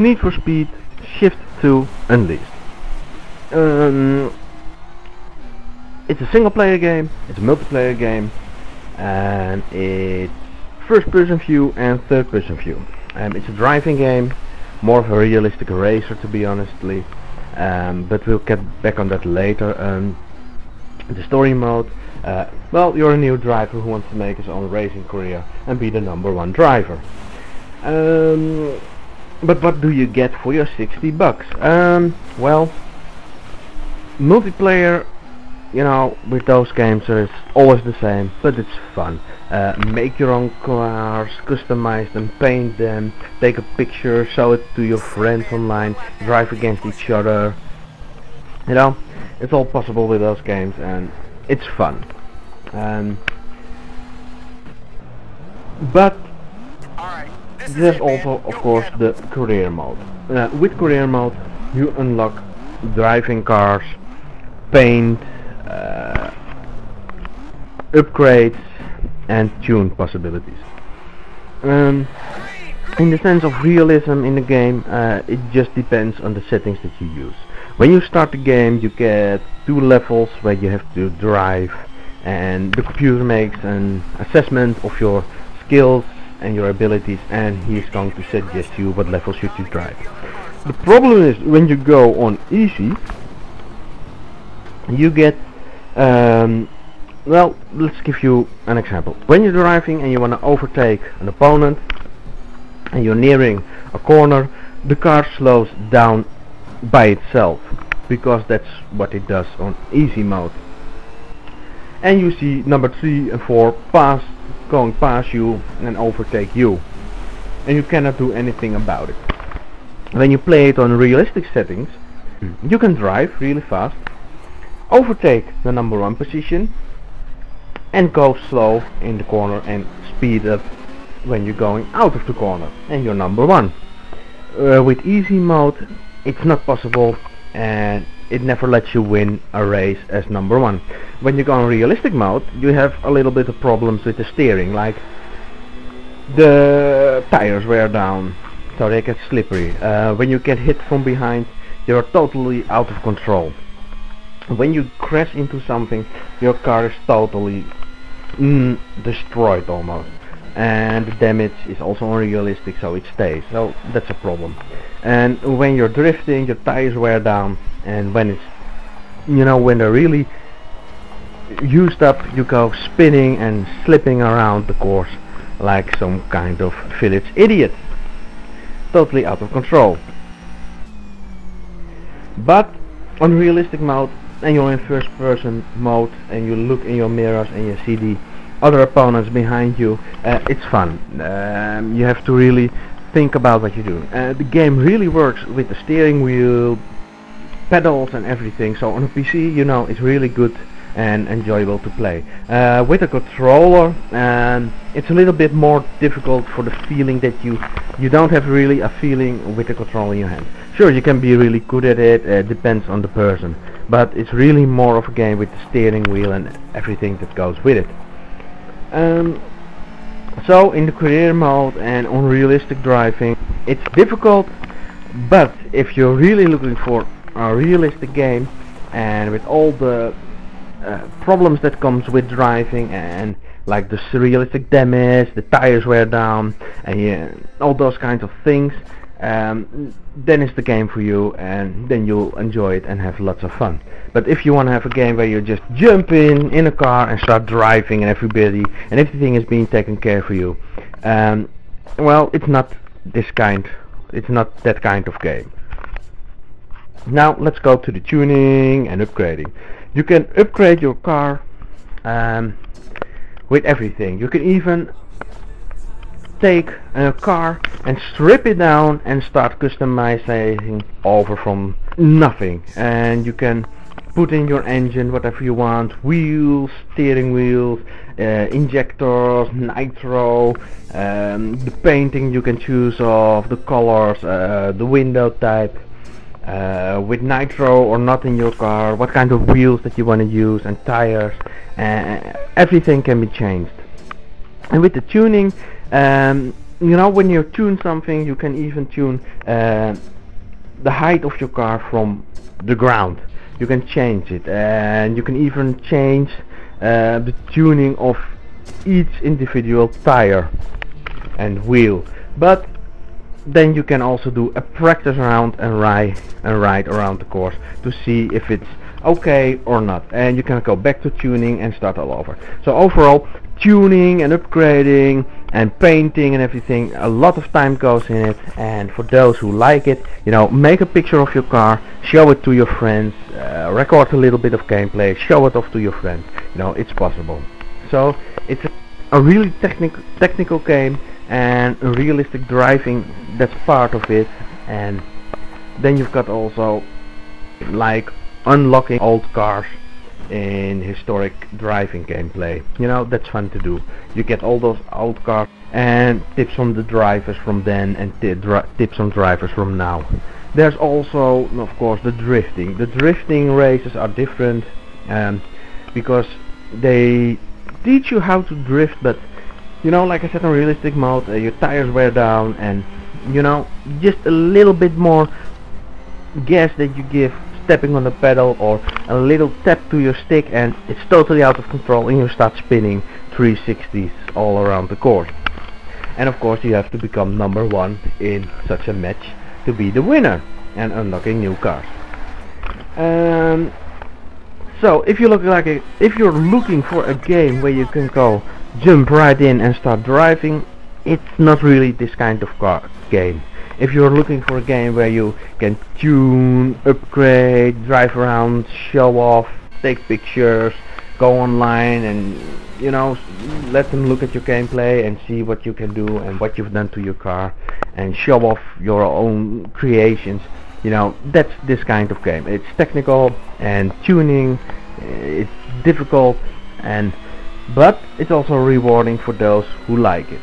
Need for Speed Shift 2 Unleashed. It's a single player game, it's a multiplayer game, and it's first person view and third person view. It's a driving game, more of a realistic racer to be honestly, but we'll get back on that later. The story mode, well, you're a new driver who wants to make his own racing career and be the #1 driver. But what do you get for your 60 bucks? Well, multiplayer, you know, with those games is always the same, but it's fun. Make your own cars, customize them, paint them, take a picture, show it to your friends online, drive against each other. You know, it's all possible with those games and it's fun. But there's also, of course, the career mode. With career mode, you unlock driving cars, paint, upgrades, and tune possibilities. In the sense of realism in the game, it just depends on the settings that you use. When you start the game, you get 2 levels where you have to drive, and the computer makes an assessment of your skills and your abilities, and he is going to suggest you what level should you drive. The problem is when you go on easy, you get well, let's give you an example. When you're driving and you want to overtake an opponent and you're nearing a corner, the car slows down by itself because that's what it does on easy mode, and you see number 3 and 4 going past you and overtake you, and you cannot do anything about it. When you play it on realistic settings, you can drive really fast, overtake the #1 position, and go slow in the corner and speed up when you're going out of the corner and you're #1. With easy mode it's not possible, and it never lets you win a race as #1. When you go on realistic mode, you have a little bit of problems with the steering, like the tires wear down, so they get slippery. When you get hit from behind, you're totally out of control. When you crash into something, your car is totally destroyed almost, and the damage is also unrealistic, so it stays, so that's a problem. And when you're drifting, your tires wear down, and when it's, you know, when they're really used up, you go spinning and slipping around the course like some kind of village idiot, totally out of control. But on realistic mode, and you're in first person mode, and you look in your mirrors and you see the other opponents behind you, it's fun. You have to really think about what you're doing. The game really works with the steering wheel, pedals and everything, so on a PC, you know, it's really good and enjoyable to play. With a controller, it's a little bit more difficult for the feeling that you don't have really a feeling with the controller in your hand. Sure, you can be really good at it, depends on the person, but it's really more of a game with the steering wheel and everything that goes with it. So in the career mode and on realistic driving, it's difficult, but if you're really looking for a realistic game and with all the problems that comes with driving, and like the realistic damage, the tires wear down, and all those kinds of things, then it's the game for you, and then you'll enjoy it and have lots of fun. But if you want to have a game where you just jump in a car and start driving and everything is being taken care for you, well, it's not that kind of game. Now let's go to the tuning and upgrading. You can upgrade your car with everything. You can even take a car and strip it down and start customizing over from nothing, and you can put in your engine whatever you want, wheels, steering wheels, injectors, nitro, the painting you can choose of, the colors, the window type, with nitro or not in your car, what kind of wheels that you want to use, and tires, everything can be changed. And with the tuning, you know, when you tune something, you can even tune the height of your car from the ground. You can change it, and you can even change the tuning of each individual tire and wheel. But then you can also do a practice round and ride around the course to see if it's okay or not, and you can go back to tuning and start all over. So overall, tuning and upgrading and painting and everything, a lot of time goes in it. And for those who like it, you know, make a picture of your car, show it to your friends, record a little bit of gameplay, show it off to your friends. You know, it's possible. So it's a really technical game, and realistic driving, that's part of it. And then you've got also like unlocking old cars in historic driving gameplay. You know, that's fun to do. You get all those old cars and tips from the drivers from then, and tips on drivers from now. There's also, of course, the drifting. The drifting races are different because they teach you how to drift, but you know, like I said, in realistic mode, your tires wear down, and you know, just a little bit more gas that you give stepping on the pedal, or a little tap to your stick, and it's totally out of control, and you start spinning 360s all around the course. And of course, you have to become number one in such a match to be the winner and unlocking new cars. So if you're looking for a game where you can go jump right in and start driving, it's not really this kind of car game. If you're looking for a game where you can tune, upgrade, drive around, show off, take pictures, go online, and you know, let them look at your gameplay and see what you can do and what you've done to your car, and show off your own creations, you know, that's this kind of game. It's technical and tuning, it's difficult, but it's also rewarding for those who like it.